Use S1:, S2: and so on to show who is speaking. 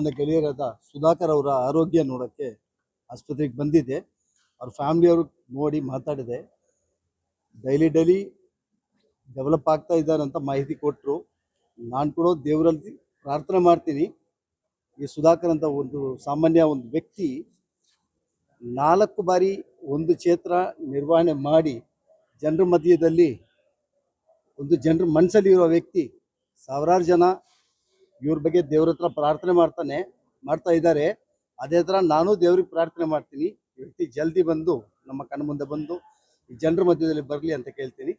S1: ನನ್ನ ಗೆಳೆಯರಾದ ಸುಧಾಕರ್ ಅವರ ಆರೋಗ್ಯ ನೋಡೋಕ್ಕೆ ಆಸ್ಪತ್ರೆಗೆ ಬಂದಿದ್ದೆ. ಅವ್ರ ಫ್ಯಾಮಿಲಿಯವರು ನೋಡಿ ಮಾತಾಡಿದೆ. ಡೈಲಿ ಡೆವಲಪ್ ಆಗ್ತಾ ಇದ್ದಾರೆ ಅಂತ ಮಾಹಿತಿ ಕೊಟ್ಟರು. ನಾನು ಕೂಡ ದೇವರಲ್ಲಿ ಪ್ರಾರ್ಥನೆ ಮಾಡ್ತೀನಿ. ಈ ಸುಧಾಕರ್ ಅಂತ ಒಂದು ಸಾಮಾನ್ಯ ಒಂದು ವ್ಯಕ್ತಿ 4 ಬಾರಿ ಒಂದು ಕ್ಷೇತ್ರ ನಿರ್ವಹಣೆ ಮಾಡಿ ಜನರ ಮಧ್ಯದಲ್ಲಿ ಒಂದು ಜನರ ಮನಸ್ಸಲ್ಲಿ ಇರೋ ವ್ಯಕ್ತಿ. ಸಾವಿರಾರು ಜನ ಇವ್ರ ಬಗ್ಗೆ ದೇವ್ರ ಹತ್ರ ಪ್ರಾರ್ಥನೆ ಮಾಡ್ತಾ ಇದ್ದಾರೆ. ಅದೇ ಥರ ನಾನು ದೇವ್ರಿಗೆ ಪ್ರಾರ್ಥನೆ ಮಾಡ್ತೀನಿ, ಈ ವ್ಯಕ್ತಿ ಜಲ್ದಿ ಬಂದು ನಮ್ಮ ಕಣ್ಣ ಮುಂದೆ ಬಂದು ಈ ಜನರ ಮಧ್ಯದಲ್ಲಿ ಬರಲಿ ಅಂತ ಕೇಳ್ತೀನಿ.